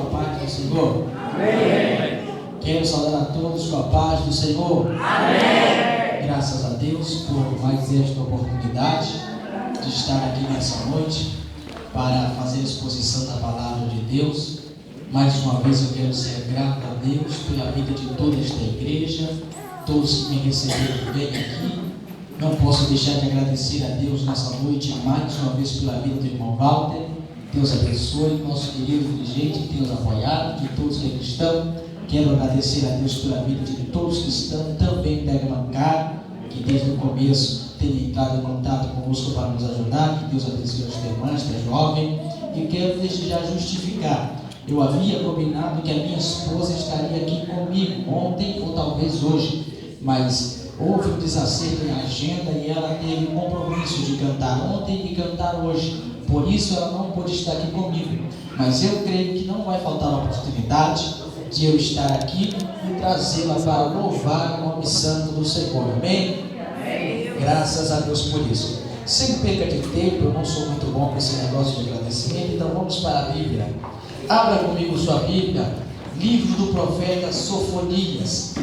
com a paz do Senhor? Amém. Quero saudar a todos com a paz do Senhor. Amém. Graças a Deus por mais esta oportunidade de estar aqui nessa noite para fazer a exposição da palavra de Deus. Mais uma vez eu quero ser grato a Deus pela vida de toda esta igreja, todos que me receberam bem aqui. Não posso deixar de agradecer a Deus nessa noite, mais uma vez pela vida do irmão Walter. Deus abençoe, nosso querido dirigente que tem nos apoiado, de todos que aqui estão. Quero agradecer a Deus pela vida de todos que estão, também Pega Mancar, que desde o começo tem entrado em contato conosco para nos ajudar. Que Deus abençoe esta irmã, esta jovem. E quero desde já justificar. Eu havia combinado que a minha esposa estaria aqui comigo ontem ou talvez hoje, mas houve um desacerto na agenda e ela teve um compromisso de cantar ontem e cantar hoje. Por isso ela não pôde estar aqui comigo. Mas eu creio que não vai faltar a oportunidade de eu estar aqui e trazê-la para louvar o nome santo do Senhor. Amém? Graças a Deus por isso. Sem perca de tempo, eu não sou muito bom com esse negócio de agradecimento, então vamos para a Bíblia. Abra comigo sua Bíblia, livro do profeta Sofonias.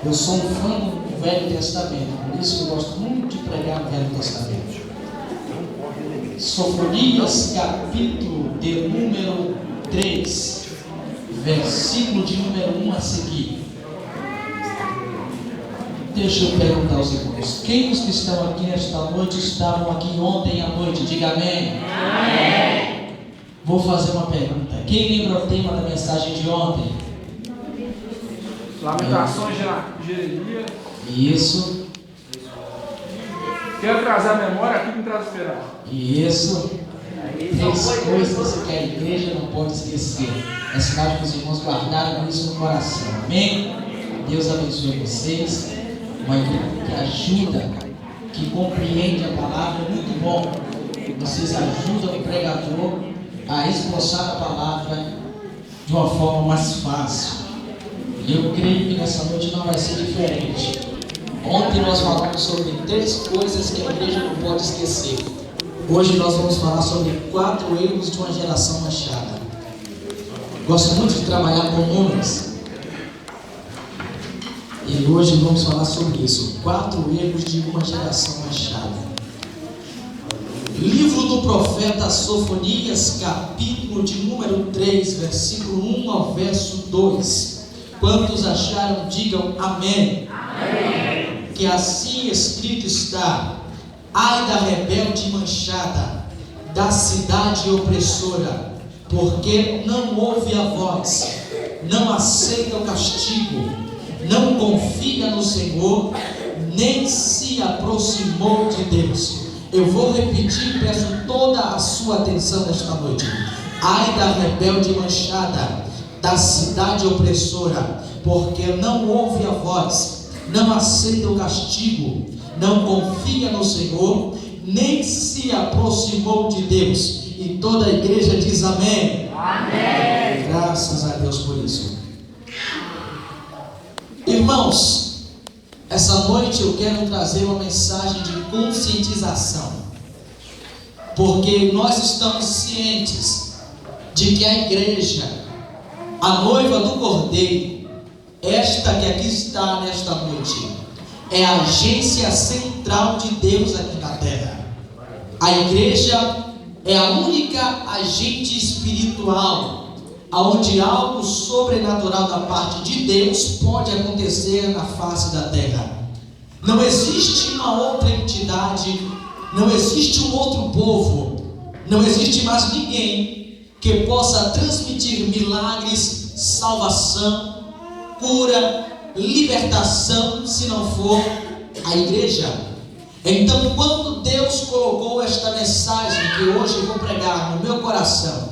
Eu sou um fã do Velho Testamento, por isso que eu gosto muito de pregar no Velho Testamento. Sofonias, capítulo de número 3, versículo de número 1 a seguir. Deixa eu perguntar aos irmãos: quem dos que estão aqui nesta noite estavam aqui ontem à noite? Diga amém. Amém. Vou fazer uma pergunta. Quem lembra o tema da mensagem de ontem? Lamentações de Jeremias. Isso. Quero trazer a memória, aqui me traz esperança. Isso. Três coisas que a igreja não pode esquecer. É sinal de que os irmãos guardaram isso no coração. Amém? Deus abençoe vocês. Uma igreja que ajuda, que compreende a palavra, é muito bom. Vocês ajudam o pregador a esboçar a palavra de uma forma mais fácil. E eu creio que nessa noite não vai ser diferente. Ontem nós falamos sobre 3 coisas que a igreja não pode esquecer. Hoje nós vamos falar sobre 4 erros de uma geração manchada. Gosto muito de trabalhar com números. E hoje vamos falar sobre isso. 4 erros de uma geração manchada. Livro do profeta Sofonias, capítulo de número 3, versículo 1 ao verso 2. Quantos acharam, digam amém. Amém. Que assim escrito está: ai da rebelde manchada, da cidade opressora, porque não ouve a voz, não aceita o castigo, não confia no Senhor, nem se aproximou de Deus. Eu vou repetir e peço toda a sua atenção nesta noite. Ai da rebelde manchada, da cidade opressora, porque não ouve a voz, não aceita o castigo, não confia no Senhor, nem se aproximou de Deus. E toda a igreja diz amém. Amém. Graças a Deus por isso. Irmãos, essa noite eu quero trazer uma mensagem de conscientização, porque nós estamos cientes de que a igreja, a noiva do Cordeiro, esta que aqui está nesta noite, é a agência central de Deus aqui na terra. A igreja é a única agente espiritual onde algo sobrenatural da parte de Deus pode acontecer na face da terra. Não existe uma outra entidade, não existe um outro povo, não existe mais ninguém que possa transmitir milagres, salvação, cura, libertação, se não for a igreja. Então, quando Deus colocou esta mensagem que hoje eu vou pregar no meu coração,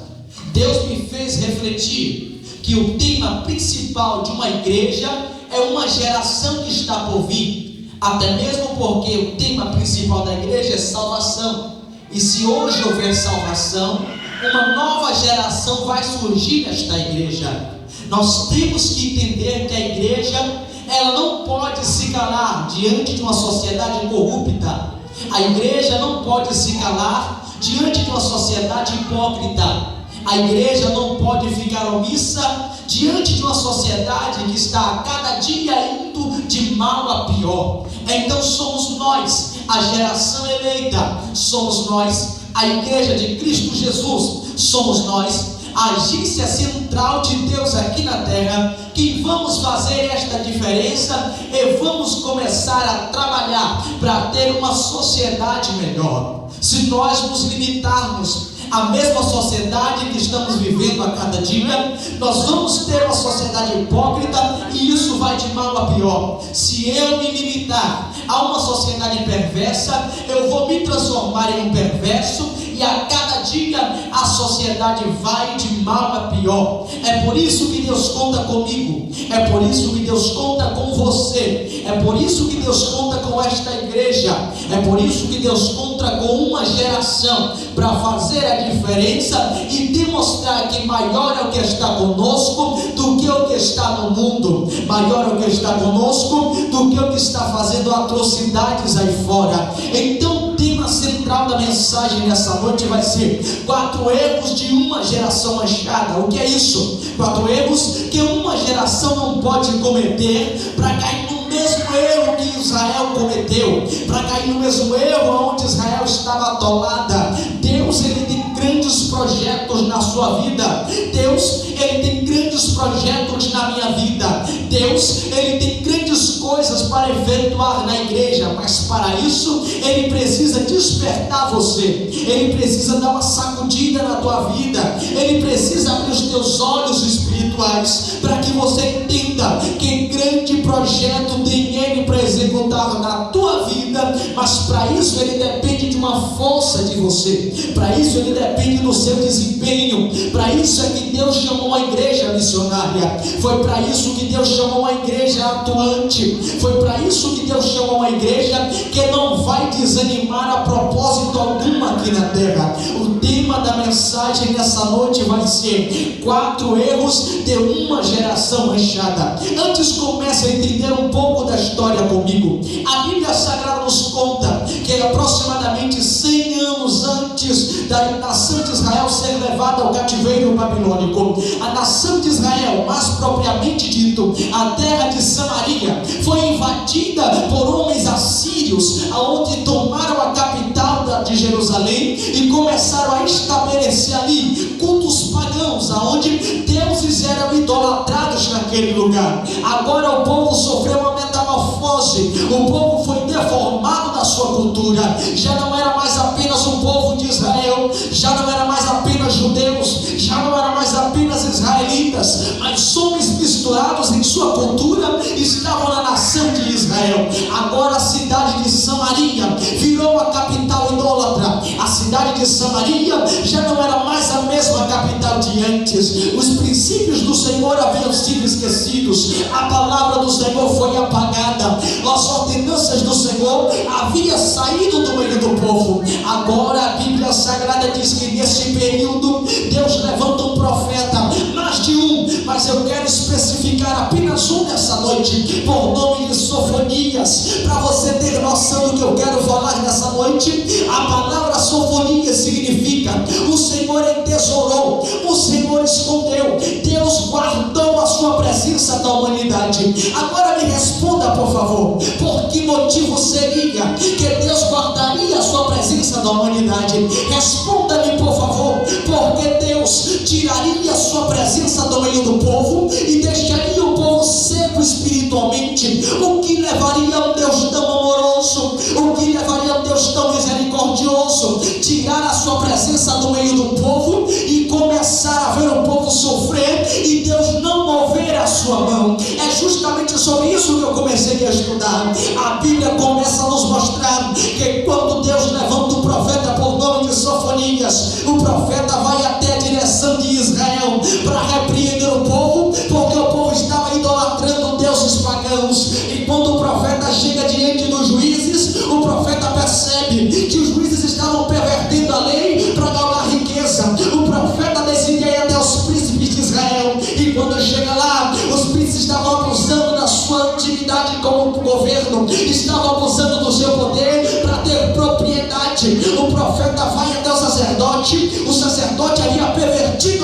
Deus me fez refletir que o tema principal de uma igreja é uma geração que está por vir, até mesmo porque o tema principal da igreja é salvação. E se hoje houver salvação, uma nova geração vai surgir nesta igreja. Nós temos que entender que a igreja, ela não pode se calar diante de uma sociedade corrupta. A igreja não pode se calar diante de uma sociedade hipócrita. A igreja não pode ficar omissa diante de uma sociedade que está a cada dia indo de mal a pior. Então somos nós, a geração eleita, somos nós, a igreja de Cristo Jesus, somos nós, a agência central de Deus aqui na terra, que vamos fazer esta diferença e vamos começar a trabalhar para ter uma sociedade melhor. Se nós nos limitarmos à mesma sociedade que estamos vivendo a cada dia, nós vamos ter uma sociedade hipócrita e isso vai de mal a pior. Se eu me limitar a uma sociedade perversa, eu vou me transformar em um perverso e a cada dia a sociedade vai de mal a pior. É por isso que Deus conta comigo, é por isso que Deus conta com você, é por isso que Deus conta com esta igreja, é por isso que Deus conta com uma geração para fazer a diferença e demonstrar que maior é o que está conosco do que o que está no mundo, maior é o que está conosco do que o que está fazendo atrocidades aí fora. Então o tema central da mensagem nessa noite vai ser 4 erros de uma geração manchada. O que é isso? 4 erros que uma geração não pode cometer para cair no mesmo erro que Israel cometeu, para cair no mesmo erro onde Israel estava atolada. Deus, ele tem grandes projetos na sua vida. Deus, ele tem grandes projetos na minha vida. Deus, ele tem grandes coisas para efetuar na igreja, mas para isso ele precisa despertar você, ele precisa dar uma sacudida na tua vida, ele precisa abrir os teus olhos espirituais para que você entenda que grande projeto tem ele para executar na tua vida. Mas para isso ele depende de uma força de você, para isso ele depende do seu desempenho. Para isso é que Deus chamou a igreja missionária, foi para isso que Deus chamou a igreja atuante, foi para isso que Deus chamou a igreja que não vai desanimar a propósito alguma aqui na terra. O tema da mensagem nessa noite vai ser 4 erros de uma geração manchada. Antes, comece a entender um pouco da história comigo. A Bíblia Sagrada nos conta que aproximadamente 100 anos antes da nação de Israel ser levada ao cativeiro babilônico, a nação de Israel, mais propriamente dito, a terra de Samaria, foi invadida por homens assírios, aonde tomaram a capital de Jerusalém e começaram a estabelecer ali cultos pagãos, aonde deuses eram idolatrados naquele lugar. Agora o povo sofreu uma metamorfose, o povo foi deformado na sua cultura, já não era mais apenas o povo de Israel, já não era mais apenas judeus, já não era mais apenas israelitas, mas homens misturados em sua cultura estavam na nação de Israel. Agora a cidade de Samaria virou a capital idólatra. A cidade de Samaria já não era mais a mesma capital de antes. Os princípios do Senhor haviam sido esquecidos, a palavra do Senhor foi apagada, as ordenanças do Senhor haviam saído do meio do povo. Agora a Bíblia Sagrada diz que nesse período Deus levanta um profeta, mais de um, mas eu quero especificar apenas um nessa noite, por nome de Sofonias, para você ter noção do que eu quero falar nessa noite. A palavra Sofonias significa: o Senhor entesourou, o Senhor escondeu, Deus guardou a sua presença da humanidade. Agora me responda, por favor, por que motivo seria que Deus guardaria a sua presença da humanidade? Responda-me, por favor, porque Deus tiraria a sua presença do meio do povo e deixaria o povo seco espiritualmente. O que levaria a um Deus tão amoroso, o que levaria a um Deus tão misericordioso tirar a sua presença do meio do povo e começar a ver o povo sofrer e Deus não mover a sua mão? É justamente sobre isso que eu comecei a estudar. A Bíblia começa a nos mostrar que quando Deus levanta o profeta por nome de Sofonias, o profeta vai até a direção de Israel para repreender o povo, porque o povo estava idolatrando deuses pagãos. E quando o profeta chega diante dos juízes, o profeta percebe que os juízes estavam pervertendo a lei para ganhar riqueza. O profeta decide ir até os príncipes de Israel, e quando chega lá, os príncipes estavam abusando da sua atividade como governo, estavam abusando do seu poder para ter propriedade. O profeta vai até o sacerdote havia pervertido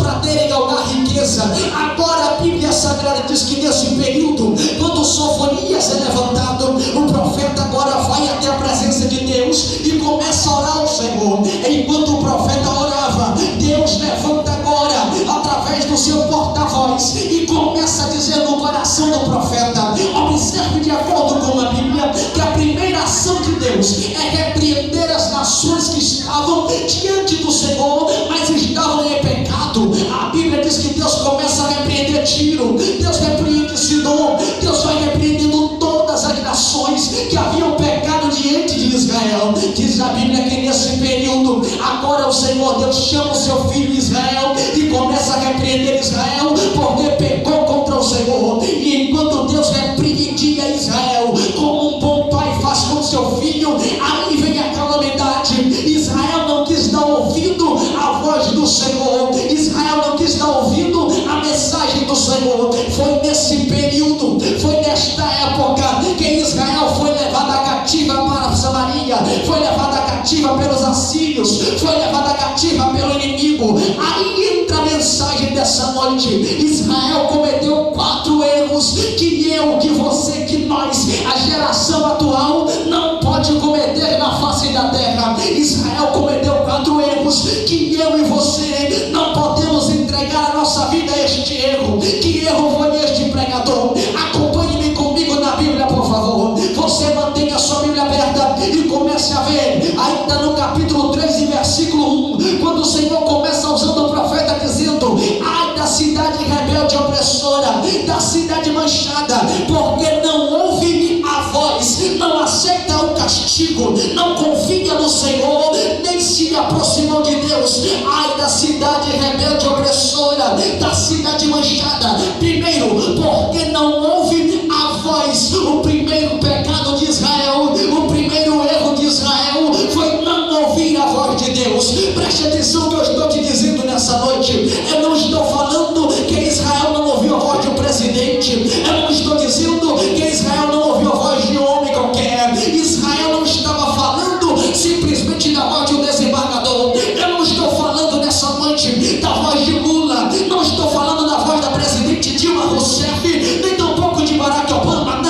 para ter e galgar riqueza. Agora a Bíblia Sagrada diz que nesse período, quando Sofonias é levantado, o profeta agora vai até a presença de Deus e começa a orar ao Senhor. Enquanto o profeta orava, Deus levanta agora através do seu porta-voz e começa a dizer no coração do profeta. Observe, de acordo com a Bíblia, que a primeira ação de Deus é repreender as nações que estavam diante do Senhor, mas estavam em pecado. A Bíblia diz que Deus começa a repreender Tiro, Deus repreende Sidom, Deus vai repreendendo todas as nações que haviam pecado diante de Israel. Diz a Bíblia que nesse período, agora o Senhor Deus chama o seu filho Israel e começa a repreender Israel, porque pecou contra o Senhor. E enquanto Deus repreendia Israel, como um bom pai faz com seu filho, aí vem a calamidade. Israel não quis dar ouvido à voz do Senhor, Israel não quis dar ouvido à mensagem do Senhor. Foi nesse período, foi nesta época que Israel foi levada cativa para Samaria, foi levada cativa pelos assírios, foi levada cativa pelo inimigo. Aí entra a mensagem dessa noite. Israel cometeu 4 erros que eu, que você, que nós, a geração atual, não pode cometer na face da terra. Israel cometeu 4 erros que eu e você não podemos entregar a nossa vida a este erro. Que erro foi este, pregador? Acompanhe-me comigo na Bíblia, por favor. Você mantenha a sua Bíblia aberta e comece a ver, ainda no capítulo 3 e versículo 1, quando o Senhor começa usando o profeta dizendo: ai da cidade rebelde opressora, da cidade manchada, porque não ouve a voz, não aceita o castigo, não confia no Senhor, nem se aproximou de Deus. Ai da cidade rebelde opressora, da cidade manchada. Primeiro, porque não ouve a voz. O primeiro pecado de Israel, o primeiro erro de Israel foi não ouvir a voz de Deus. Preste atenção no que eu estou te dizendo nessa noite. Eu não estou falando que Israel não ouviu a voz de um presidente, eu não estou dizendo que Israel não ouviu a voz de um homem qualquer. Israel não estava falando simplesmente da voz de um desembargador. Eu não estou falando nessa noite da voz de Lula, não estou falando da voz da presidente Dilma Rousseff, nem tampouco de Barack Obama.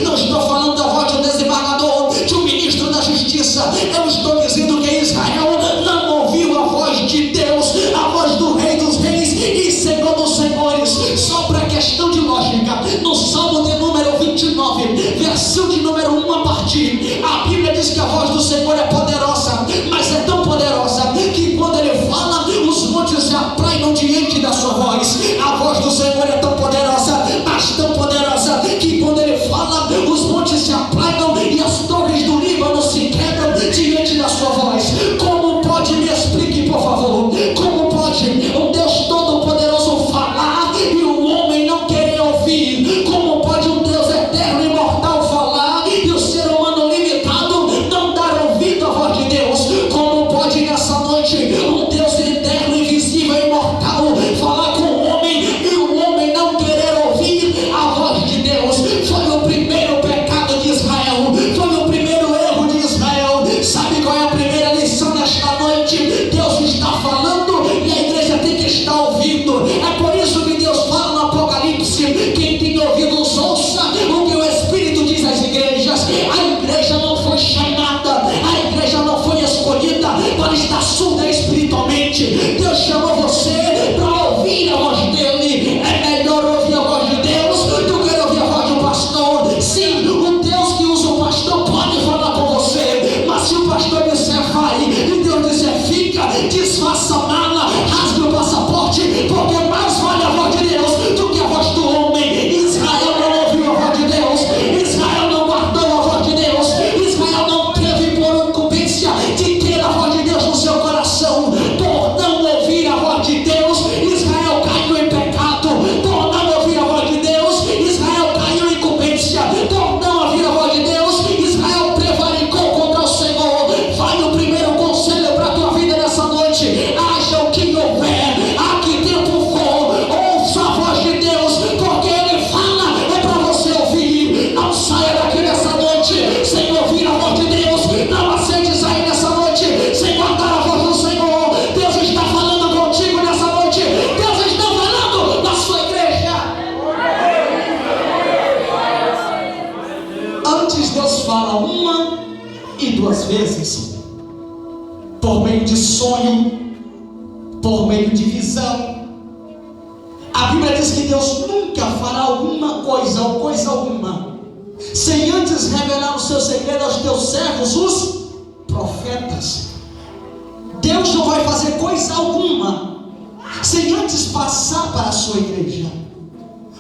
Não estou falando da voz de um desembargador, de um ministro da justiça. Eu estou dizendo que Israel não ouviu a voz de Deus, a voz do Rei dos Reis e Senhor dos Senhores. Só para questão de lógica, no Salmo de número 29, versículo de número 1 a partir, a Bíblia diz que a voz do Senhor é poderosa, mas é tão poderosa que quando Ele fala, os montes se apraiam diante da sua voz. A voz do Senhor é tão poderosa, mas tão poderosa que quando Ele fala, os montes se apraiam e as torres do Líbano se quebram diante da sua voz. Como pode, me explique por favor, como pode um Deus todo-poderoso falar e o homem não querer ouvir? Como pode um Deus eterno e imortal falar e o ser humano limitado não dar ouvido à voz de Deus? Como pode nessa noite um Deus eterno, invisível e imortal falar com o homem e o homem não querer ouvir a voz de Deus? Foi o primeiro pecado de Israel, foi o primeiro erro de Israel. Sabe qual é a primeira lição nesta noite? Deus está falando e a igreja tem que estar ouvindo. É por isso que Deus fala no Apocalipse: quem tem ouvidos ouça o que o Espírito diz às igrejas. A igreja não foi chamada, a igreja não foi escolhida para estar surda espiritualmente. Deus chamou você para ouvir a voz dele. É melhor ouvir a voz de Deus do que ouvir a voz do pastor. Sim, o Deus que usa o pastor pode falar com você, mas se o pastor disser vai e Deus disser fica, desfaça a mala, rasgue o passaporte, porque mais vale a voz de Deus do que a voz do homem. Israel não ouviu a voz de Deus, Israel não guardou a voz de Deus, Israel não teve por incumbência de ter a voz de Deus no seu coração. Por não ouvir a voz de Deus, Israel caiu em pecado. Por não ouvir a voz de Deus, Israel caiu em incumbência. Por não ouvir a voz de Deus, Israel prevaricou contra o Senhor. Vai o primeiro conselho para a tua vida nessa noite: haja o que houver. meio de sonho, por meio de visão. A Bíblia diz que Deus nunca fará alguma coisa ou coisa alguma sem antes revelar o seu segredo aos teus servos, os profetas. Deus não vai fazer coisa alguma sem antes passar para a sua igreja.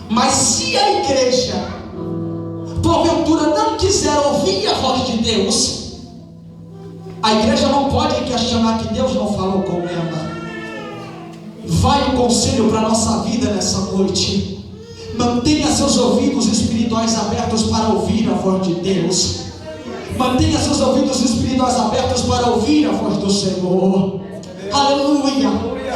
Mas se a igreja porventura não quiser ouvir a voz de Deus, a igreja não pode questionar que Deus não falou com ela. Vai o conselho para a nossa vida nessa noite. Mantenha seus ouvidos espirituais abertos para ouvir a voz de Deus. Mantenha seus ouvidos espirituais abertos para ouvir a voz do Senhor. Aleluia.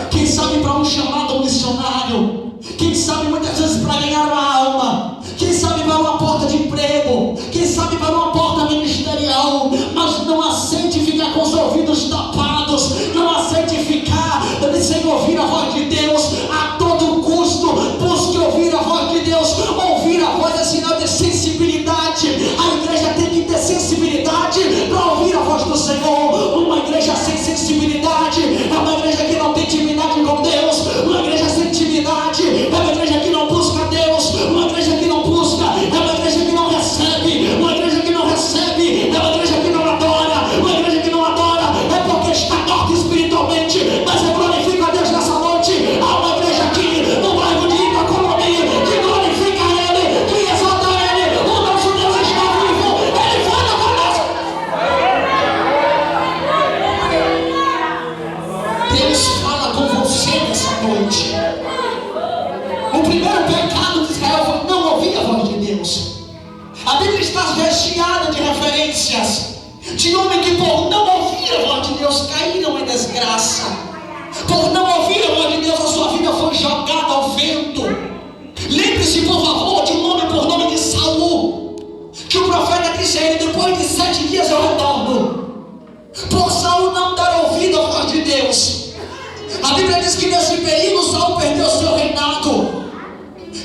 Quem sabe para um chamado missionário, quem sabe muitas vezes para ganhar uma alma, quem sabe para uma porta de emprego, quem sabe para uma porta ministerial. Mas não aceite ficar com os ouvidos tapados, não aceite ficar sem ouvir a voz de Deus. A todo custo busque ouvir a voz de Deus. Ouvir a voz é sinal de sensibilidade. A igreja tem que ter sensibilidade para ouvir a voz do Senhor. Uma igreja sem sensibilidade é uma igreja que não tem intimidade com Deus. Uma igreja sem intimidade é uma igreja que não busca Deus. Uma igreja que não busca é uma igreja que não recebe. Uma igreja que não recebe é uma igreja que não adora. Uma igreja que não adora é porque está morta espiritualmente. Mas eu glorifico a Deus nessa noite. Há uma igreja aqui no bairro de Itacolomia que glorifica Ele, que exalta Ele. O nosso Deus está vivo. Ele fala conosco. Deus fala com você nessa noite. O primeiro pecado de Israel foi não ouvir a voz de Deus. A Bíblia está recheada de referências de homens que por não ouvir a voz de Deus caíram em desgraça. Por não ouvir a voz de Deus, a sua vida foi jogada ao vento. Lembre-se, por favor, de um homem por nome de Saul, que o profeta disse a ele: depois de 7 dias eu retorno. Por Saul não dar ouvido à voz de Deus, a Bíblia diz que nesse período Saul perdeu o seu reinado.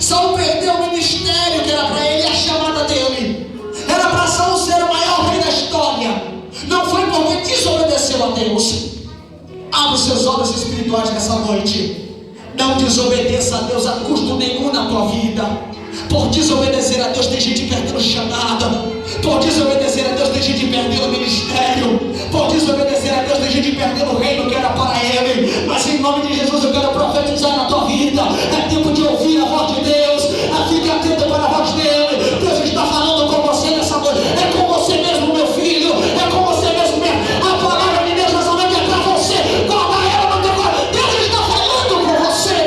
Saul perdeu o ministério que era para ele, a chamada dele. Era para Saul ser o maior rei da história. Não foi porque desobedeceu a Deus. Abre os seus olhos espirituais nessa noite. Não desobedeça a Deus a custo nenhum na tua vida. Por desobedecer a Deus tem gente perdendo chamada. Por desobedecer a Deus tem gente perdendo ministério. Por desobedecer a Deus tem gente perdendo o reino que era para ele. Mas em nome de Jesus eu quero profetizar na tua vida. É tempo de ouvir a voz de Deus. Fique atento para a voz dele. Deus está falando com você nessa noite. É com você mesmo, meu filho. É com você mesmo. A palavra de Deus nessa noite é para você. Guarda ela no teu coração. Deus está falando com você.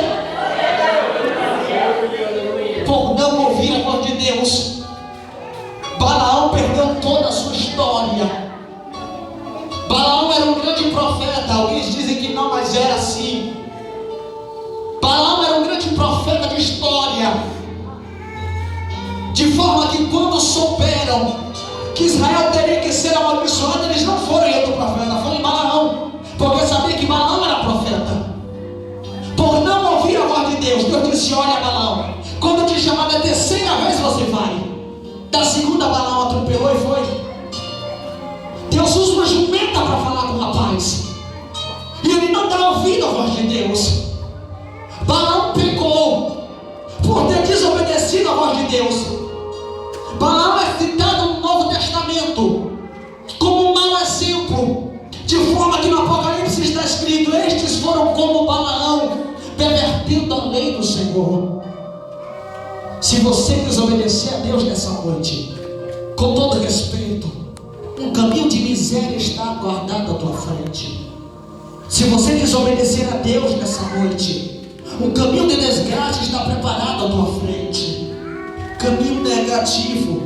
Por não ouvir a voz de Deus, Balaão perdeu toda a sua história. Balaão era um grande profeta. Alguns dizem que não, mas era assim. Balaão era um grande profeta de história. De forma que quando souberam que Israel teria que ser amaldiçoado, eles não foram em outro profeta, foram em Balaão. Porque sabia que Balaão era profeta. Por não ouvir a voz de Deus, Deus disse: olha, Balaão, quando eu te chamar da terceira vez você vai. Da segunda, Balaão atropelou e foi. Deus usa uma jumenta para falar com o rapaz. E ele não dá ouvido à voz de Deus. Balaão pecou por ter desobedecido à voz de Deus. Balaão é citado no Novo Testamento como um mau exemplo, de forma que no Apocalipse está escrito: estes foram como Balaão, pervertendo a lei do Senhor. Se você desobedecer a Deus nessa noite, com todo respeito, um caminho de miséria está aguardado à tua frente. Se você desobedecer a Deus nessa noite, um caminho de desgraça está preparado à tua frente. Caminho negativo.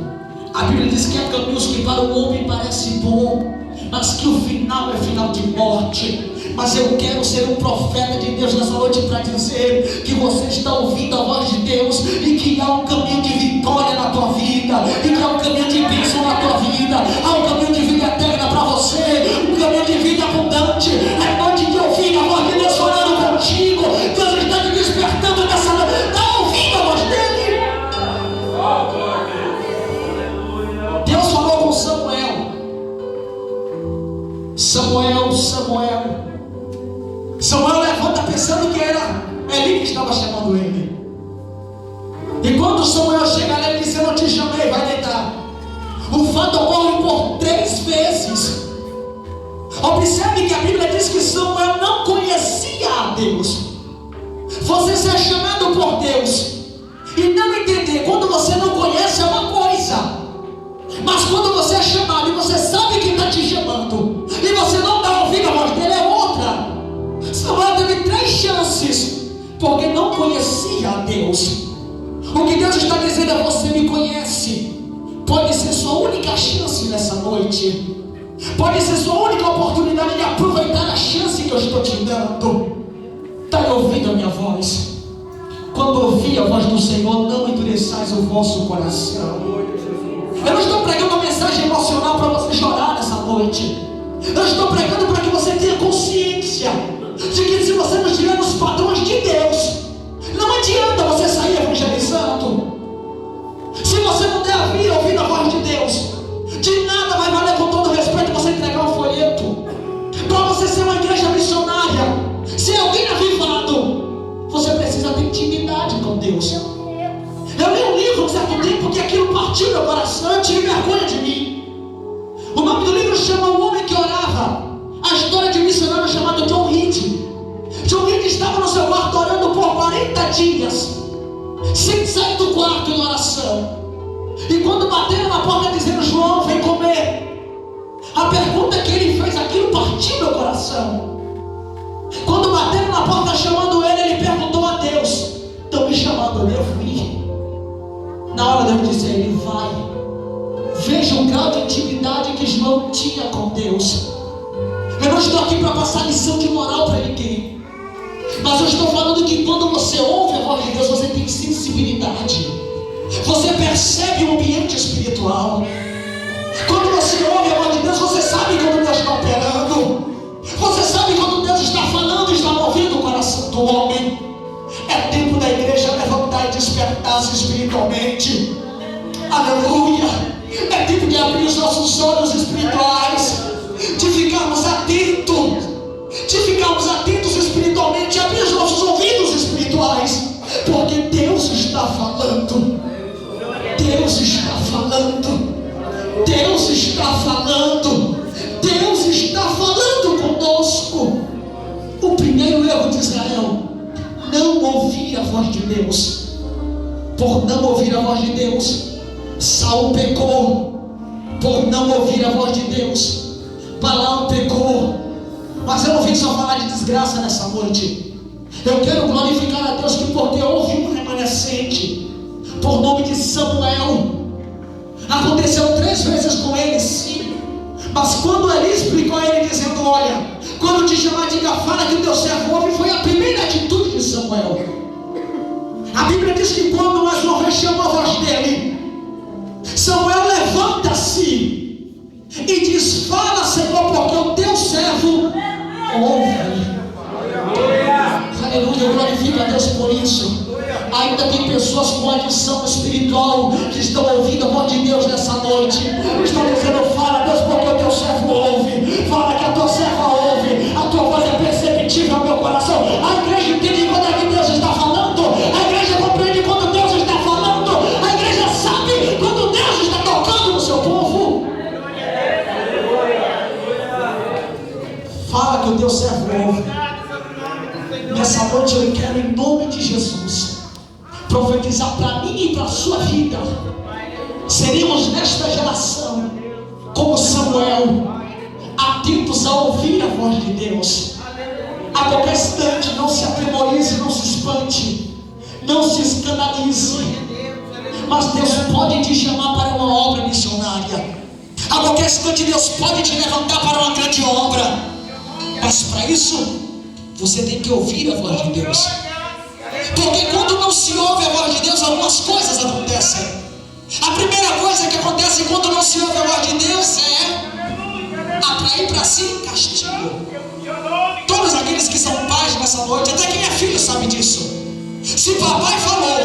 A Bíblia diz que há caminhos que para o homem parece bom, mas que o final é final de morte. Mas eu quero ser um profeta de Deus nessa noite para dizer que você está ouvindo a voz de Deus e que há um caminho de vitória na tua vida, e que há um caminho de bênção na tua vida, há um caminho de vida eterna para você, um caminho de vida abundante. É noite de ouvir a voz de Deus falando contigo. Deus está te despertando nessa noite. Está ouvindo a voz dele? Deus falou com Samuel. Samuel Samuel. Samuel levanta pensando que era Eli que estava chamando ele. E quando Samuel chega ali, ele diz: eu não te chamei, vai deitar. O fato ocorre por 3 vezes. Observe que a Bíblia diz que Samuel não conhecia a Deus. Você ser chamado por Deus e não entender, quando você não conhece é uma coisa, mas quando você é chamado e você sabe quem está te chamando e você não dá ouvido à voz dele, é outra. Samuel teve 3 chances porque não conhecia a Deus. O que Deus está dizendo é: você me conhece. Pode ser sua única chance nessa noite. Pode ser sua única oportunidade de aproveitar a chance que eu estou te dando. Está ouvindo a minha voz? Quando ouvir a voz do Senhor, não endureçais o vosso coração. Eu não estou pregando uma mensagem emocional para você chorar nessa noite. Eu estou pregando para que você tenha consciência de que se você não estiver nos padrões de Deus, não adianta você sair evangelizando. Se você não der ouvir a voz de Deus, de nada vai valer, com todo respeito, você entregar um folheto. Para você ser uma igreja missionária, ser alguém avivado, você precisa ter intimidade com Deus. Eu li um livro um certo tempo que aquilo partiu meu coração, eu tive vergonha de mim. O nome do livro chama O Homem que Orava. A história de um missionário chamado John Reed. John Reed estava no seu quarto orando por 40 dias, sem sair do quarto em oração. E quando bateram na porta dizendo: João, vem comer, a pergunta que ele fez, aquilo partiu meu coração. Quando bateram na porta chamando ele, ele perguntou a Deus: estão me chamando? Eu fui. Na hora de eu dizer, ele vai. Veja o grau de intimidade que João tinha com Deus. Eu não estou aqui para passar lição de moral para ninguém, mas eu estou falando que quando você ouve a voz de Deus, você tem sensibilidade. Você percebe o ambiente espiritual. Quando você ouve a voz de Deus, você sabe quando Deus está operando. Você sabe quando Deus está falando e está movendo o coração do homem. É tempo da igreja levantar e despertar-se espiritualmente. Aleluia. É tempo de abrir os nossos olhos espirituais, de ficarmos atentos espiritualmente, abrir os nossos ouvidos espirituais, porque Deus está falando. Deus está falando. Deus está falando. Deus está falando conosco. O primeiro erro de Israel: não ouvir a voz de Deus. Por não ouvir a voz de Deus, Saul pecou. Por não ouvir a voz de Deus, Balaão pecou. Mas eu não vim só falar de desgraça nessa noite. Eu quero glorificar a Deus que, porque houve um remanescente por nome de Samuel. Aconteceu 3 vezes com ele, sim. Mas quando Eli explicou a ele dizendo: olha, quando te chamar, diga, fala que o teu servo ouve, foi a primeira atitude de Samuel. A Bíblia diz que quando mais uma vez chamou a voz dele, Samuel levanta-se e diz: fala, Senhor, porque o teu servo ouve. Aleluia, eu glorifico a Deus por isso. Ainda tem pessoas com adição espiritual que estão ouvindo a voz de Deus nessa noite. Estão dizendo: fala, Deus, porque o teu servo ouve. Fala que a tua serva ouve. A tua voz é perceptível ao meu coração. A igreja entende quando é que Deus está falando. A igreja compreende quando Deus está falando. A igreja sabe quando Deus está tocando no seu povo. Fala que o teu servo ouve. Nessa noite eu quero, em nome de Jesus, profetizar para mim e para a sua vida. Seremos nesta geração como Samuel, atentos a ouvir a voz de Deus. A qualquer instante, não se atemorize, não se espante, não se escandalize. Mas Deus pode te chamar para uma obra missionária. A qualquer instante Deus pode te levantar para uma grande obra. Mas para isso você tem que ouvir a voz de Deus. Porque quando não se ouve a voz de Deus, algumas coisas acontecem. A primeira coisa que acontece quando não se ouve a voz de Deus é atrair para si castigo. Todos aqueles que são pais nessa noite, até quem é filho sabe disso. Se papai falou,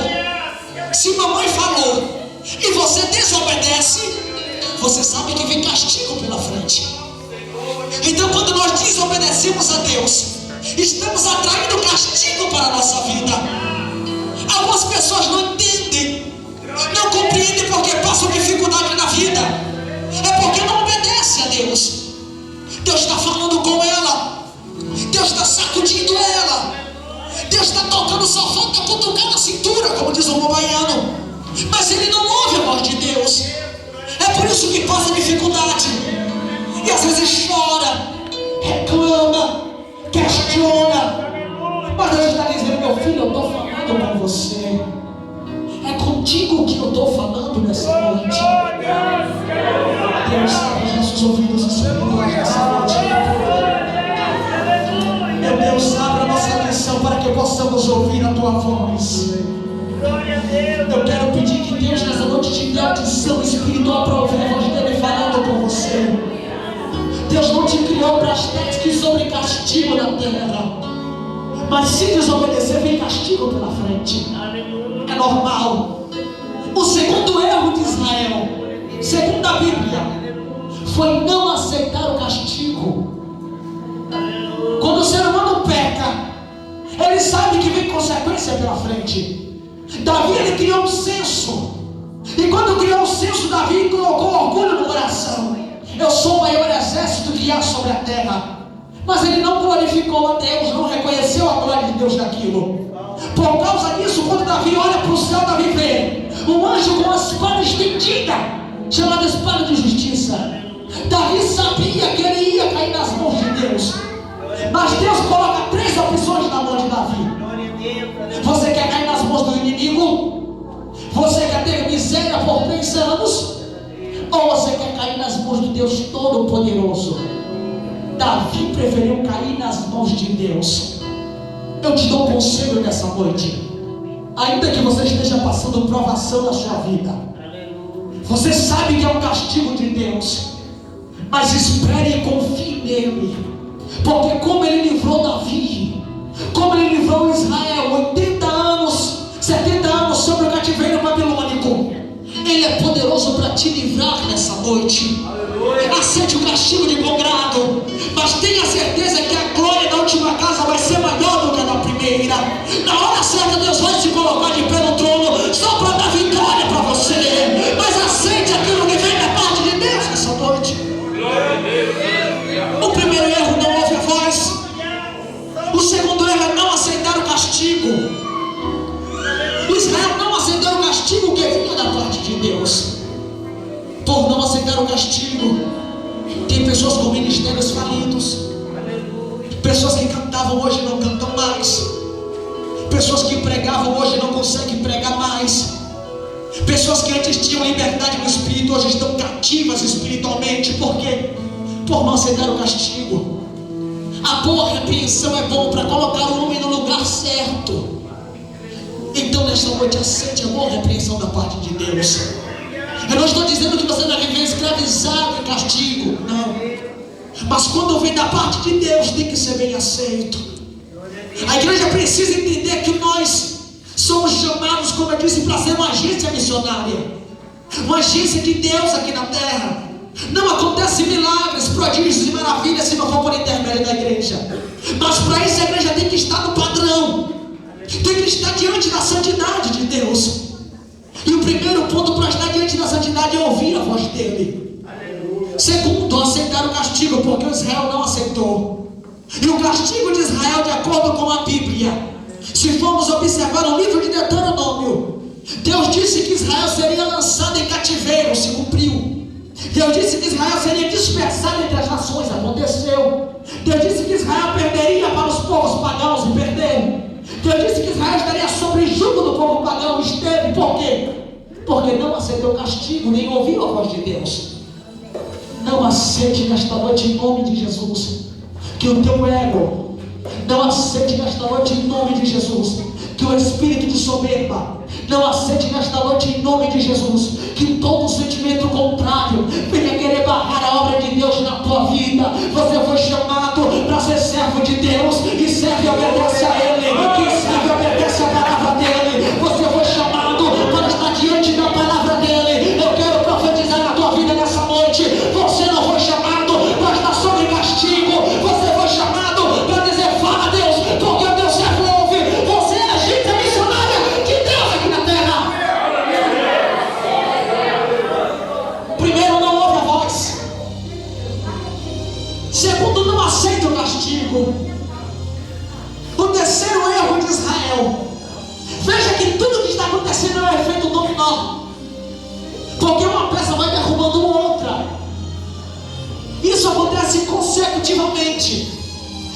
se mamãe falou e você desobedece, você sabe que vem castigo pela frente. Então, quando nós desobedecemos a Deus, estamos atraindo castigo para a nossa vida. Algumas pessoas não entendem, não compreendem porque passam dificuldade na vida. É porque não obedece a Deus. Deus está falando com ela, Deus está sacudindo ela, Deus está tocando, só falta cutucar na cintura, como diz o bom baiano. Mas ele não ouve a voz de Deus. É por isso que passa dificuldade. E às vezes chora, reclama, questiona. Mas Deus está dizendo: meu filho, eu estou falando com você. É contigo que eu estou falando nessa noite. Deus, abre nossos ouvidos espirituais nessa noite. Meu Deus, abre a nossa atenção para que possamos ouvir a tua voz. Eu quero pedir que Deus nessa noite te dê audição espiritual para ouvir a voz dele falando com você. Deus não te criou para estética e sobre castigo na terra. Mas se desobedecer, vem castigo pela frente. É normal. O segundo erro de Israel, segundo a Bíblia, foi não aceitar o castigo. Quando o ser humano peca, ele sabe que vem consequência pela frente. Davi, ele criou um senso. E quando criou um senso, Davi colocou orgulho no coração. Eu sou o maior exército que há sobre a terra. Mas ele não glorificou a Deus, não reconheceu a glória de Deus naquilo. Por causa disso, quando Davi olha para o céu, Davi vê um anjo com uma espada estendida, chamada espada de justiça. Davi sabia que ele ia cair nas mãos de Deus. Mas Deus coloca 3 opções na mão de Davi. Você quer cair nas mãos do inimigo? Você quer ter miséria por 3 anos? Ou você quer cair nas mãos de Deus Todo-Poderoso? Davi preferiu cair nas mãos de Deus. Eu te dou um conselho nessa noite. Ainda que você esteja passando provação na sua vida, você sabe que é um castigo de Deus, mas espere e confie nele. Porque como ele livrou Davi, como ele livrou Israel 80 anos, 70 anos sobre o cativeiro babilônico, ele é poderoso para te livrar nessa noite. Aceite o castigo de bom grado, mas tenha certeza que a glória da última casa vai ser maior do que a da primeira. Na hora certa Deus vai se colocar de pé no trono só para dar vitória para você. Mas aceite aquilo que vem da parte de Deus nessa noite. O primeiro erro, não ouve a voz. O segundo erro é não aceitar o castigo. Israel não aceitou o castigo que vinha da parte de Deus. Por não aceitar o castigo, tem pessoas com ministérios falidos, pessoas que cantavam hoje não cantam mais, pessoas que pregavam hoje não conseguem pregar mais, pessoas que antes tinham liberdade no espírito hoje estão cativas espiritualmente. Por quê? Por não aceitar o castigo. A boa repreensão é bom para colocar o homem no lugar certo. Então nesta noite aceite a boa repreensão da parte de Deus. Eu não estou dizendo que você deve viver escravizado em castigo, não. Mas quando vem da parte de Deus, tem que ser bem aceito. A igreja precisa entender que nós somos chamados, como eu disse, para ser uma agência missionária, uma agência de Deus aqui na terra. Não acontece milagres, prodígios e maravilhas se não for por intermédio da igreja. Mas para isso a igreja tem que estar no padrão, tem que estar diante da santidade de Deus. E o primeiro ponto para estar diante da santidade é ouvir a voz dele. Segundo, aceitar o castigo, porque o Israel não aceitou. E o castigo de Israel, de acordo com a Bíblia, se formos observar o livro de Deuteronômio, Deus disse que Israel seria lançado em cativeiro, se cumpriu. Deus disse que Israel seria dispersado entre as nações, aconteceu. Deus disse que Israel perderia para os povos pagãos, e perdeu. Deus disse que Israel estaria sobre o jugo do povo pagão, esteve. Por quê? Porque não aceitou o castigo, nem ouviu a voz de Deus. Não aceite nesta noite em nome de Jesus que o teu ego, não aceite nesta noite em nome de Jesus que o espírito de soberba, não aceite nesta noite em nome de Jesus que todo sentimento contrário venha querer barrar a obra de Deus na tua vida. Você foi chamado para ser servo de Deus, e serve e obedece a Ele. Quem serve e obedece a palavra dEle. Você foi chamado para estar diante da palavra dEle. Eu quero profetizar na tua vida nessa noite. Você não foi chamado para estar sob castigo. Israel. Veja que tudo que está acontecendo é um efeito dominó, porque uma peça vai derrubando outra. Isso acontece consecutivamente.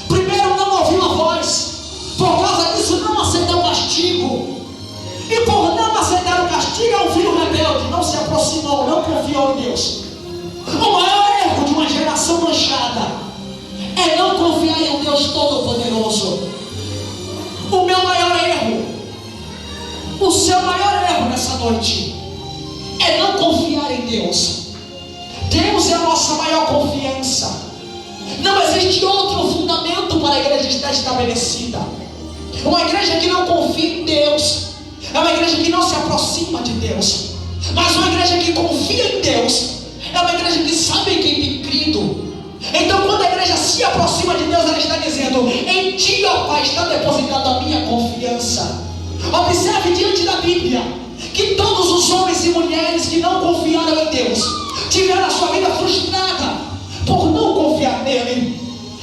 Primeiro, não ouviu a voz, por causa disso não aceitou o castigo, e por não aceitar o castigo é um filho rebelde, não se aproximou, não confiou em Deus. O maior erro de uma geração manchada é não confiar em um Deus Todo-Poderoso. O meu maior erro, o seu maior erro nessa noite é não confiar em Deus. Deus é a nossa maior confiança. Não existe outro fundamento para a igreja estar estabelecida. Uma igreja que não confia em Deus é uma igreja que não se aproxima de Deus. Mas uma igreja que confia em Deus é uma igreja que sabe quem tem crido. Então, quando a igreja se aproxima de Deus, ela está dizendo: em ti, ó Pai, está depositada a minha confiança. Observe diante da Bíblia que todos os homens e mulheres que não confiaram em Deus tiveram a sua vida frustrada por não confiar nele.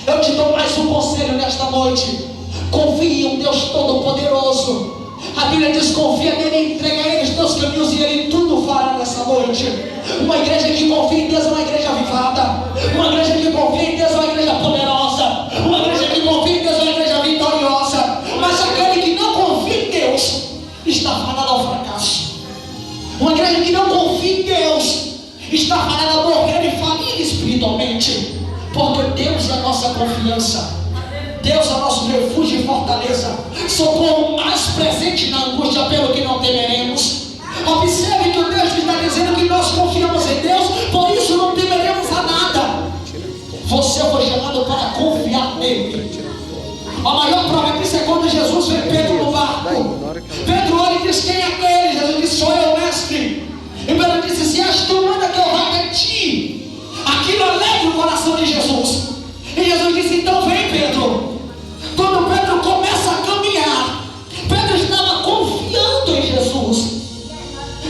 Eu te dou mais um conselho nesta noite: confie em um Deus Todo-Poderoso. A Bíblia diz: confia nele, entrega a ele os teus caminhos e ele tudo fará nessa noite. Uma igreja que confia em Deus é uma igreja avivada. Uma igreja que confia em Deus é uma igreja poderosa. Uma igreja que confia em Deus é uma igreja vitoriosa. Mas aquele que não confia em Deus está fadado ao fracasso. Uma igreja que não confia em Deus está fadada a morrer e falir espiritualmente. Porque Deus é a nossa confiança. Deus é o nosso refúgio e fortaleza, socorro mais presente na angústia, pelo que não temeremos. Observe que o Deus está dizendo que nós confiamos em Deus, por isso não temeremos a nada. Você foi chamado para confiar nele. A maior prova disso é quando Jesus vê Pedro no barco. Pedro olha e diz: quem é aquele? Jesus disse: sou eu, mestre. E Pedro disse: se és tu, manda que eu vá até ti. Aquilo alegra o coração de Jesus. E Jesus disse: então vem, Pedro. Quando Pedro começa a caminhar, Pedro estava confiando em Jesus.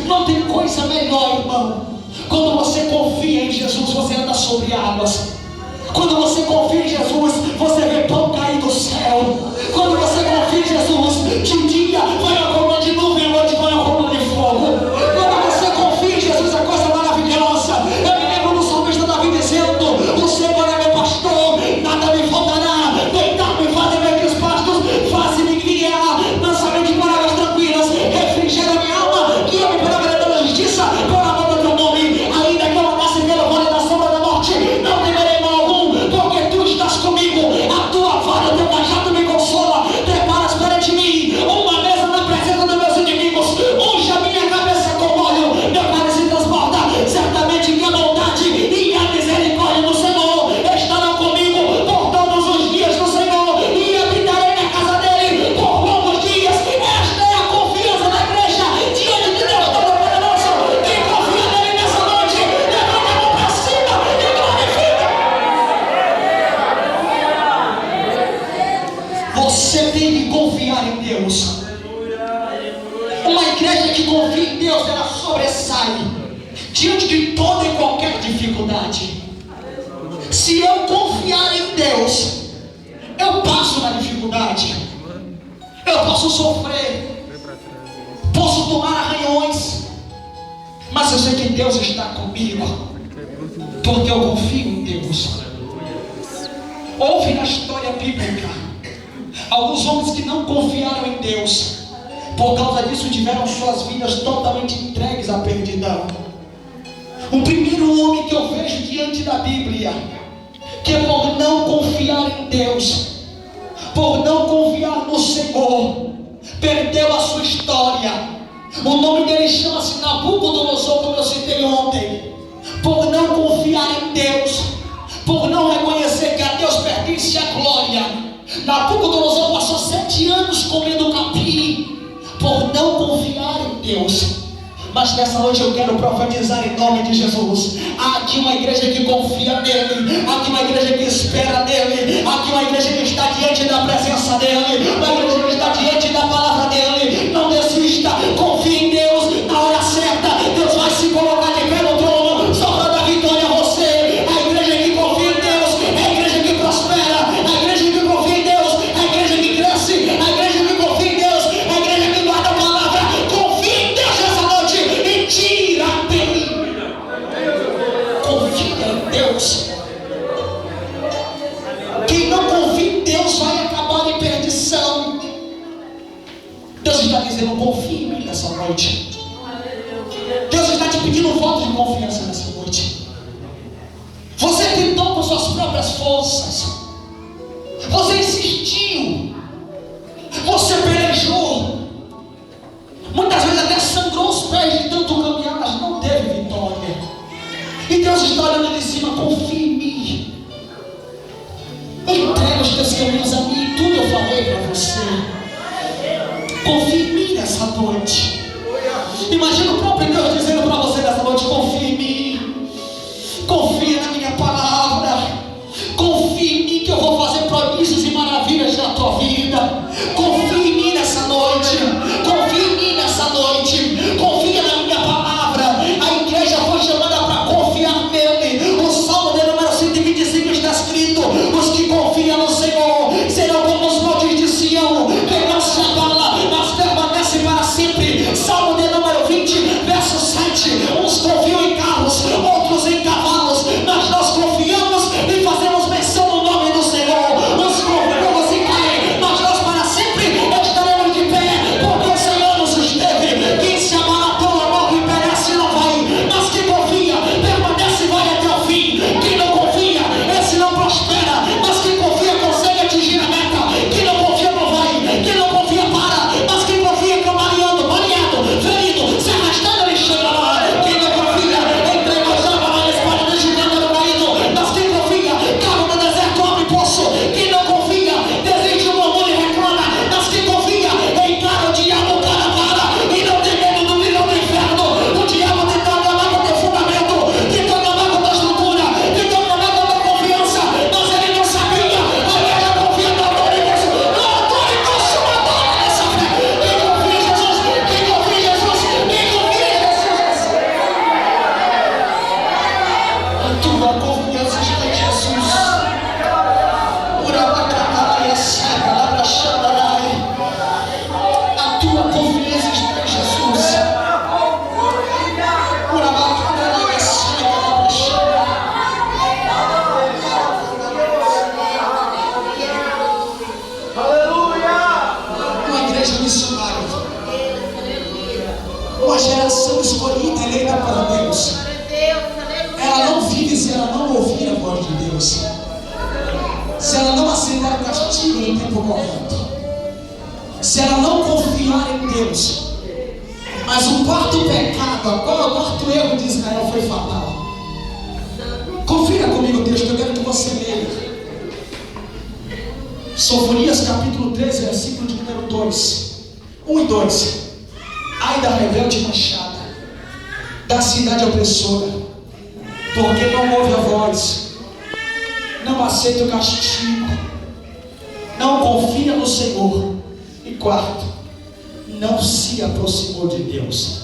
Não tem coisa melhor, irmão. Quando você confia em Jesus, você anda sobre águas. Quando você confia em Jesus, você vê pão cair do céu. Quando você confia em Jesus, de dia vai a coluna de nuvem, à noite vai a coluna de fogo. Quando você confia em Jesus, é coisa maravilhosa. Eu me lembro do salmista Davi dizendo: o Senhor é meu pastor, nada me faltará. Deitar-me, fazer verdes pastos, faz-me guiar mansamente por águas tranquilas, refrigera minha alma, guia-me pela vereda da justiça, por amor do teu nome. Ainda que eu andasse pelo vale da sombra da morte, não temerei mal algum, porque tu estás comigo. A tua vara, o teu cajado me consola. Preparas perante mim uma mesa na presença dos meus inimigos. Unge a minha cabeça com óleo, meu cálice transborda. Certamente que a bondade e a misericórdia do Senhor estarão comigo por todos os dias do Senhor, e habitarei na casa dele por longos dias. Esta é a confiança da igreja diante de Deus Todo-Poderoso. Quem confia nele nessa noite, levanta a mão para cima e glorifica. Você tem que confiar em Deus. Uma igreja que confia em Deus, ela sobressai diante de toda e qualquer dificuldade. Se eu confiar em Deus, eu passo na dificuldade. Eu posso sofrer, posso tomar arranhões, mas eu sei que Deus está comigo, porque eu confio em Deus. Houve na história bíblica alguns homens que não confiaram em Deus. Por causa disso tiveram suas vidas totalmente entregues à perdidão. O primeiro homem que eu vejo diante da Bíblia, que por não confiar em Deus, por não confiar no Senhor, perdeu a sua história. O nome dele chama-se Nabucodonosor, como eu citei ontem. Por não confiar em Deus, por não reconhecer que a Deus pertence a glória, Nabucodonosor passou 7 anos comendo capim, por não confiar em Deus. Mas nessa noite eu quero profetizar em nome de Jesus. Há aqui uma igreja que confia nele, há aqui uma igreja que espera nele, há aqui uma igreja que está diante da presença dele, uma igreja que está diante da palavra dele. Não desista, confie em Deus. Na hora certa Deus vai se colocar de pé no trono, só para dar vitória a você. A igreja que confia em Deus é a igreja que prospera. A igreja que confia em Deus é a igreja que cresce. A igreja que confia em Deus dizendo: confie em mim nessa noite. Deus está te pedindo um voto de confiança nessa noite. Você tentou com suas próprias forças, você insistiu, você pelejou, muitas vezes até sangrou os pés de tanto caminhar, mas não teve vitória. E Deus está olhando de cima: confia em mim, entrega os teus caminhos a mim, tudo eu falei para você. Confia em mim nessa noite. Imagina o próprio Deus dizendo para você nessa noite: confia em mim, confia na minha palavra, confia em mim que eu vou fazer prodígios e maravilhas na tua vida. Confia em mim nessa noite, confia em mim nessa noite, confia na minha palavra. A igreja foi chamada para confiar nele. O Salmo de número 125 está escrito: os que confiam no Senhor serão como os montes de Sião, que não se abala, mas permanece para sempre. Salmo de número 20, verso 7. Uns confiam em carros, outros em cavalos, mas nós confiamos e fazemos menção no nome do Senhor. Uns confiamos em caem, mas nós para sempre estaremos de pé, porque o Senhor nos susteve. Quem se amaratoa, morre e perece, não vai, mas quem confia permanece e vai até o fim. Quem não confia, esse não prospera, mas quem confia consegue atingir a meta. Quem não confia não vai, quem não confia para, mas quem confia caminhando, baleado, ferido, se arrastando, ele chega lá. Quem não confia entrega os almas na espada, desligando no marido, mas quem confia cava no deserto, abre poço. Quem não confia desiste, murmura e reclama, mas quem confia encara o diabo cara a cara e não tem medo do milhão do inferno. O diabo tentou acabar com o teu fundamento, tentou acabar com a tua estrutura, tentou acabar com a tua confiança, mas ele não sabia. A igreja confia no autor e consumador dessa fé. Quem confia em Jesus, quem confia em Jesus, quem confia em Jesus. A tua confiança está em Jesus. Urabacanaia, Saga, Labraxandarai. A tua confiança está em Jesus. Urabacanaia, Saga, Labraxandarai. Uma igreja missionária, uma geração escolhida, eleita por Deus. Ela não vive se ela não ouvir a voz de Deus, se ela não aceitar o castigo no tempo correto, se ela não confiar em Deus. Mas o quarto pecado, qual é o quarto erro de Israel foi fatal. Confira comigo o texto, eu quero que você leia. Sofonias capítulo 13, versículo de número 2, 1 e 2. Ai da rebelde manchada, da cidade opressora, porque não ouve a voz, não aceita o castigo, não confia no Senhor. E quarto, não se aproximou de Deus.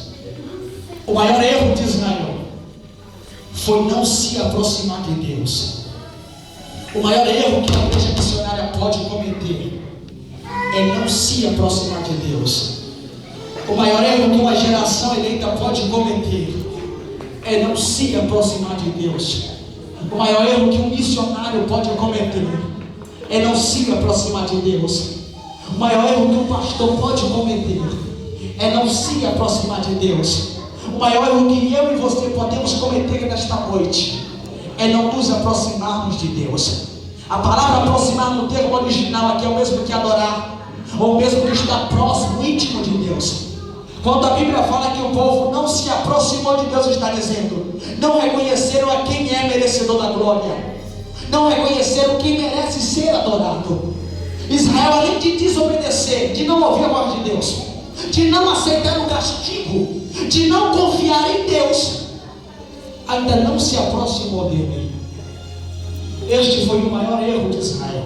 O maior erro de Israel foi não se aproximar de Deus. O maior erro que a igreja missionária pode cometer é não se aproximar de Deus. O maior erro que uma geração eleita pode cometer é não se aproximar de Deus. O maior erro que um missionário pode cometer é não se aproximar de Deus. O maior erro que um pastor pode cometer é não se aproximar de Deus. O maior erro que eu e você podemos cometer nesta noite é não nos aproximarmos de Deus. A palavra aproximar no termo original aqui é o mesmo que adorar, ou mesmo que estar próximo, íntimo de Deus. Quando a Bíblia fala que o povo não se aproximou de Deus, está dizendo: não reconheceram a quem é merecedor da glória, não reconheceram quem merece ser adorado. Israel, além de desobedecer, de não ouvir a voz de Deus, de não aceitar o castigo, de não confiar em Deus, ainda não se aproximou dele. Este foi o maior erro de Israel,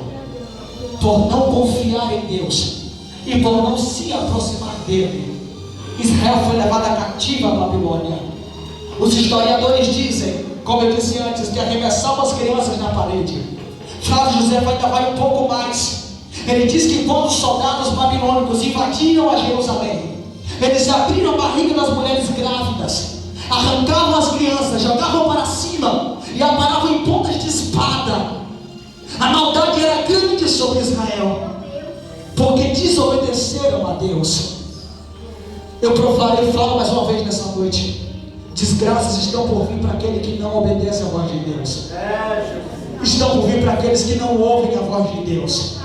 por não confiar em Deus e por não se aproximar dele. Israel foi levada cativa à Babilônia. Os historiadores dizem, como eu disse antes, que arremessavam as crianças na parede. Flávio José ainda vai um pouco mais. Ele diz que quando os soldados babilônicos invadiram a Jerusalém, eles abriram a barriga das mulheres grávidas, arrancavam as crianças, jogavam para cima e aparavam em pontas de espada. A maldade era grande sobre Israel, porque desobedeceram a Deus. Eu falo mais uma vez nessa noite: desgraças estão por vir para aquele que não obedece à voz de Deus. Estão por vir para aqueles que não ouvem a voz de Deus.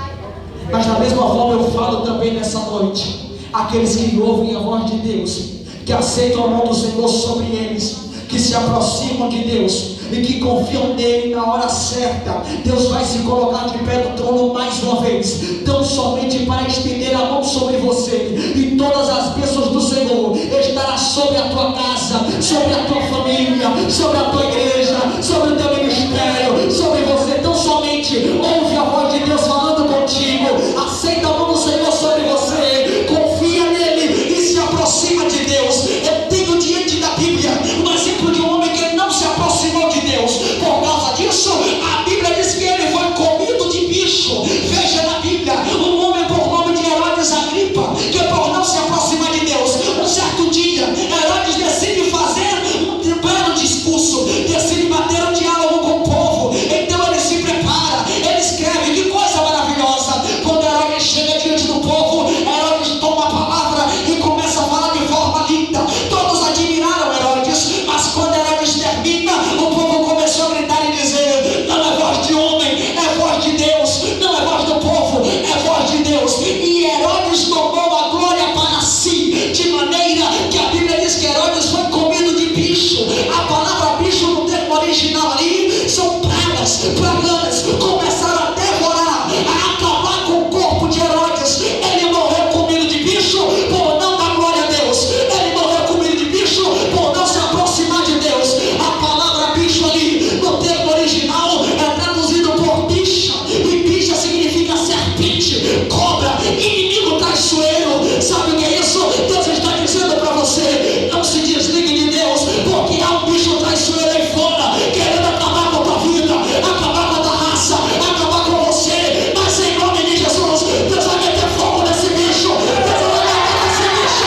Mas da mesma forma eu falo também nessa noite: aqueles que ouvem a voz de Deus, que aceitam a mão do Senhor sobre eles, que se aproximam de Deus e que confiam nele na hora certa, Deus vai se colocar de pé no trono mais uma vez, tão somente para estender a mão sobre você, e todas as bênçãos do Senhor estará sobre a tua casa, sobre a tua família, sobre a tua igreja, sobre o teu ministério, sobre você. Tão somente ouve a voz de Deus falando contigo, aceita a mão do Senhor sobre você, confia nele e se aproxima de Deus. Eu tenho diante da Bíblia um exemplo de um homem que não se aproximou de Deus. Por causa disso, a Bíblia diz que ele foi comido de bicho. Veja na Bíblia, um homem por nome de Herodes Agripa, que por não se aproximar de Deus, um certo dia, Herodes decide fazer um belo discurso, decide bater um diálogo com o povo. Então ele se prepara, ele escreve. Que coisa maravilhosa! Quando Herodes chega diante do povo, Herodes toma a palavra e começa a falar de forma linda. Todos admiraram Herodes, mas quando Herodes termina, o povo começou a gritar e dizer: não é voz de homem, é voz de Deus. Não é voz do povo, é voz de Deus. E Herodes tomou a glória para si, de maneira que a Bíblia diz que Herodes foi comido de bicho. A palavra bicho no termo original ali são pragas, paganas, começaram a devorar, a acabar com o corpo de Herodes. Ele morreu comido de bicho por não dar glória a Deus. Ele morreu comido de bicho por não se aproximar de Deus. A palavra bicho ali no termo original é traduzido por bicha, e bicha significa serpente, cobra, inimigo traiçoeiro. Sabe o que é isso? Deus está dizendo para você: não se desligue de Deus, porque há um bicho traiçoeiro aí fora, querendo acabar com a tua vida, acabar com a tua raça, acabar com você. Mas em nome de Jesus, Deus vai meter fogo nesse bicho. Deus vai matar esse bicho.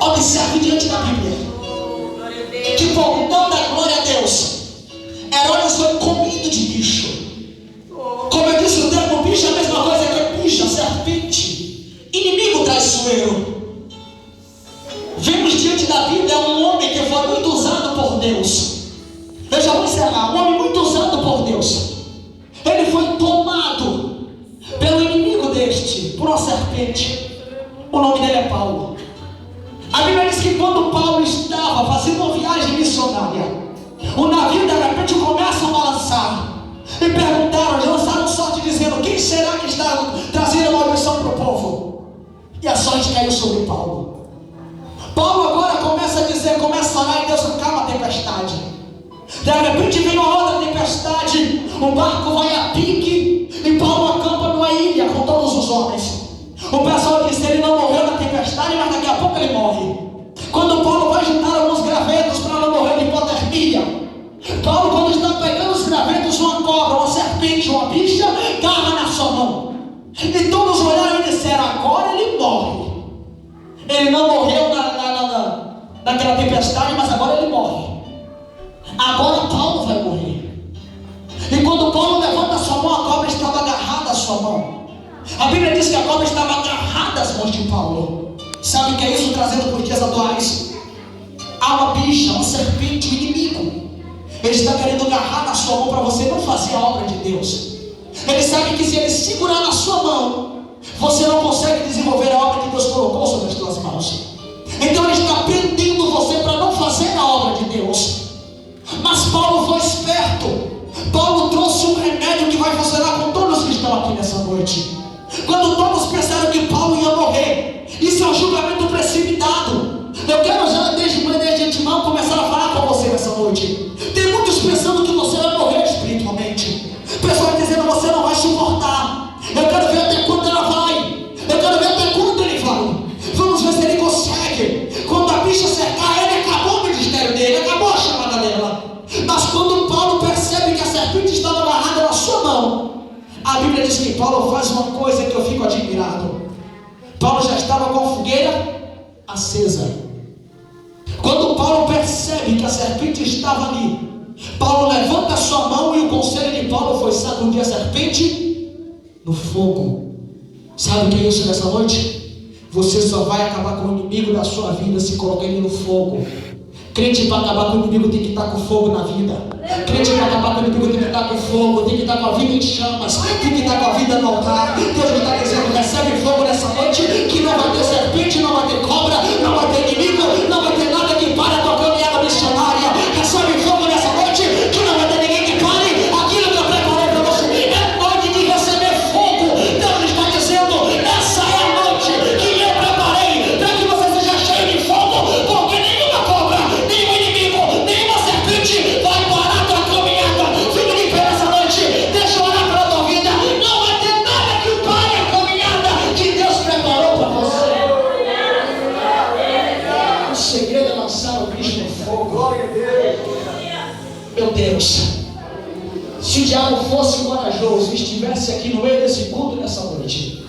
Observe diante da Bíblia que por não dar glória a Deus, Herodes foi comido de bicho. Como eu disse, o termo bicho é a mesma coisa que bicha, serpente, inimigo traiçoeiro. Vemos diante da Bíblia um homem que foi muito usado por Deus. Eu já vou encerrar. Um homem muito usado por Deus. Ele foi tomado pelo inimigo deste, por uma serpente. O nome dele é Paulo. A Bíblia diz que quando Paulo estava fazendo uma viagem missionária, o navio de repente começa a balançar. E perguntaram, lançaram sorte dizendo: quem será que está trazendo maldição para o povo? E a sorte caiu sobre Paulo. Paulo agora começa a dizer, começa a orar, e Deus acalma a tempestade. De repente vem uma outra tempestade, o barco vai a pique e Paulo acampa numa ilha com todos os homens. O pessoal disse: ele não morreu na tempestade, mas daqui a pouco ele morre. Quando Paulo vai juntar alguns gravetos para não morrer de hipotermia, Paulo, quando está pegando os gravetos, uma cobra, uma serpente, uma bicha, garra na sua mão. E todos olharam e disseram: agora ele morre. Ele não morreu naquela tempestade, mas agora ele morre. Agora Paulo vai morrer. E quando Paulo levanta a sua mão, a cobra estava agarrada à sua mão. A Bíblia diz que a cobra estava agarrada às mãos de Paulo. Sabe o que é isso trazendo para os dias atuais? Há uma bicha, uma serpente, um inimigo. Ele está querendo agarrar na sua mão para você não fazer a obra de Deus. Ele sabe que se ele segurar na sua mão, você não consegue desenvolver a obra que Deus colocou sobre as suas mãos. Então ele está prendendo você para não fazer a obra de Deus. Mas Paulo foi esperto. Paulo trouxe um remédio que vai funcionar com todos que estão aqui nessa noite. Quando todos pensaram que Paulo ia morrer, isso é um julgamento precipitado. Eu quero já desde antemão começar a falar com você nessa noite. Tem muitos pensando que você vai morrer espiritualmente. Pessoas dizendo: você não vai suportar. Eu quero ver até quando ela vai. Eu quero ver até quando ele vai. Vamos ver se ele consegue. Quando a bicha cercar ele, acabou o ministério dele, acabou a chamada dela. Mas quando Paulo percebe que a serpente estava agarrada na sua mão, a Bíblia diz que Paulo faz uma coisa que eu fico admirado. Paulo já estava com a fogueira acesa. Quando Paulo percebe que a serpente estava ali, Paulo levanta a sua mão e o conselho de Paulo foi: sabe sacudir a serpente no fogo. Sabe o que é isso nessa noite? Você só vai acabar com o inimigo da sua vida se colocar ele no fogo. Crente, para acabar com o inimigo tem que estar com fogo na vida. Crente, para acabar com o inimigo tem que estar com fogo, tem que estar com a vida em chamas, tem que estar com a vida no altar. Deus está dizendo: recebe fogo nessa noite, que não vai ter serpente, não vai ter cobra, não vai ter inimigo, não vai ter nada que pare a tua caminhada missionária. Recebe fogo nessa noite, que não vai ter ninguém que pare aquilo que eu preparei para você. É noite de receber fogo. Deus está dizendo: essa é a noite que eu preparei para que você seja cheio de fogo, porque nenhuma cobra, nenhum inimigo, nenhuma serpente vai parar a tua caminhada. Fica de pé nessa noite, deixa eu orar pela tua vida. Não vai ter nada que pare a caminhada que Deus preparou para você. O segredo é lançar o bicho no fogo. Glória a Deus. Meu Deus, se o diabo fosse corajoso e estivesse aqui no meio desse culto nessa noite,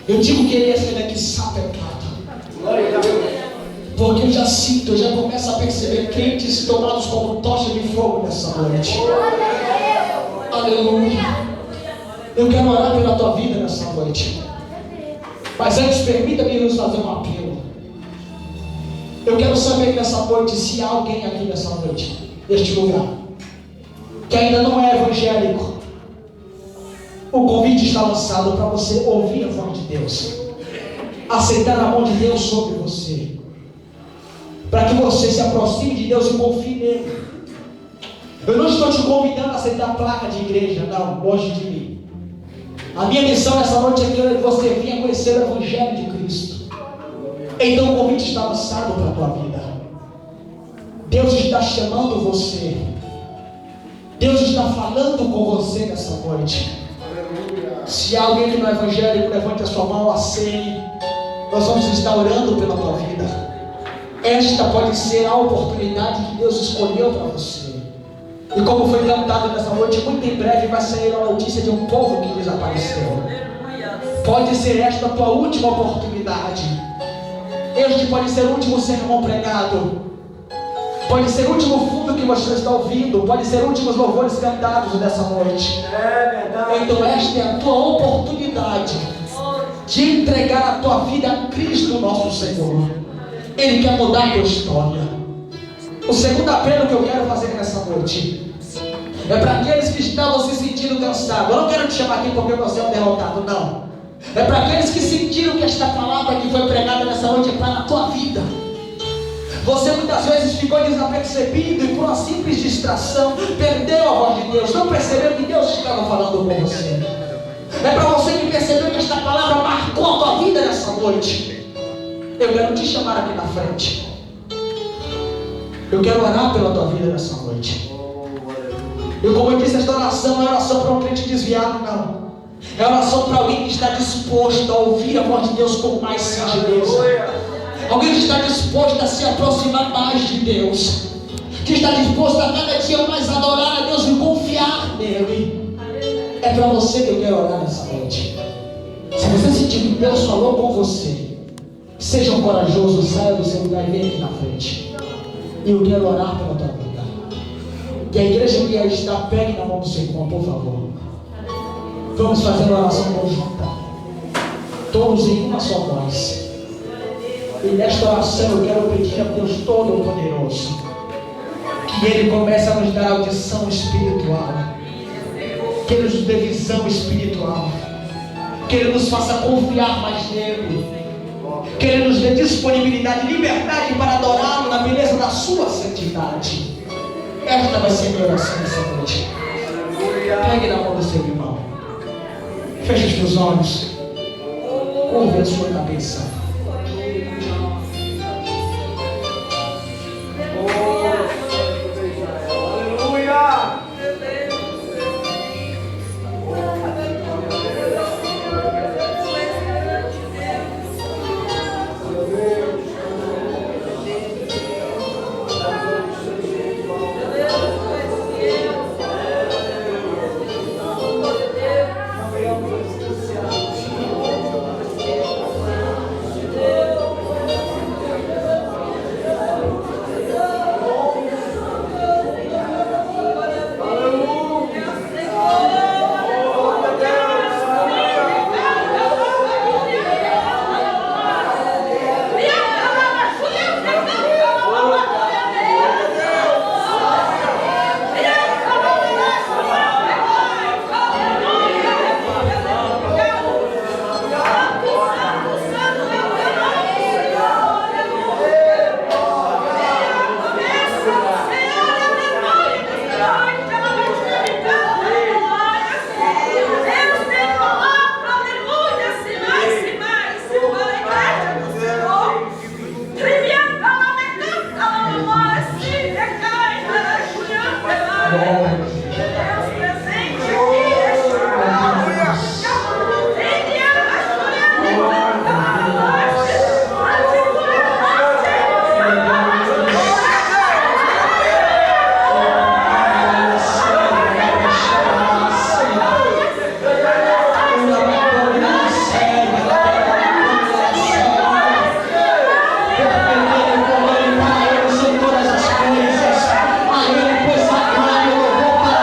eu digo que ele ia ser daqui sapecado. Glória a Deus. Porque eu já sinto, eu já começo a perceber crentes tomados como tocha de fogo nessa noite. Aleluia. Eu quero orar pela tua vida nessa noite. Mas antes, permita-me nos fazer um apelo. Eu quero saber nessa noite se há alguém aqui nessa noite, neste lugar, que ainda não é evangélico. O convite está lançado para você ouvir a voz de Deus, aceitar a mão de Deus sobre você, para que você se aproxime de Deus e confie nele. Eu não estou te convidando a aceitar a placa de igreja, não, longe de mim. A minha missão nessa noite é que você venha conhecer o Evangelho de Cristo. Então o convite está lançado para a tua vida. Deus está chamando você. Deus está falando com você nessa noite. Se há alguém que não é evangélico, levante a sua mão, acene. Nós vamos estar orando pela tua vida. Esta pode ser a oportunidade que Deus escolheu para você. E como foi cantado nessa noite, muito em breve vai sair a notícia de um povo que desapareceu. Pode ser esta a tua última oportunidade. Este pode ser o último sermão pregado. Pode ser o último fundo que você está ouvindo. Pode ser últimos louvores cantados nessa noite. Então esta é a tua oportunidade de entregar a tua vida a Cristo nosso Senhor. Ele quer mudar a tua história. O segundo apelo que eu quero fazer nessa noite é para aqueles que estavam se sentindo cansados. Eu não quero te chamar aqui porque você é um derrotado, não. É para aqueles que sentiram que esta palavra que foi pregada nessa noite é para a tua vida. Você muitas vezes ficou desapercebido e por uma simples distração perdeu a voz de Deus, não percebeu que Deus estava falando com você. É para você que percebeu que esta palavra marcou a tua vida nessa noite. Eu quero te chamar aqui na frente. Eu quero orar pela tua vida nessa noite. E como eu disse, esta oração não é oração para um crente desviado, não. É oração para alguém que está disposto a ouvir a voz de Deus com mais singeleza. Alguém que está disposto a se aproximar mais de Deus. Que está disposto a cada dia mais adorar a Deus e confiar nele. É para você que eu quero orar nessa noite. Se você sentir que Deus falou com você, seja um corajoso, saia do seu lugar e venha aqui na frente. E eu quero orar pela tua vida. E a igreja que aí está, pegue na mão do seu irmão, por favor. Vamos fazer uma oração conjunta, todos em uma só voz. E nesta oração eu quero pedir a Deus Todo-Poderoso que Ele comece a nos dar audição espiritual, que Ele nos dê visão espiritual, que Ele nos faça confiar mais nele, que Ele nos dê disponibilidade e liberdade para adorá-lo na beleza da sua santidade. Esta vai ser a minha oração nessa noite. Pegue na mão do seu irmão. Feche os teus olhos. Curva a sua cabeça. Aleluia! Todas as coisas, a Ele foi sacado, eu vou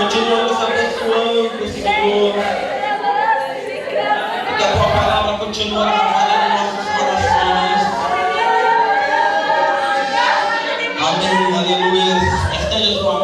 Continua nos abençoando, Senhor. Que a tua palavra continua trabalhando em nossos corações. Amém, aleluia. Estende a tua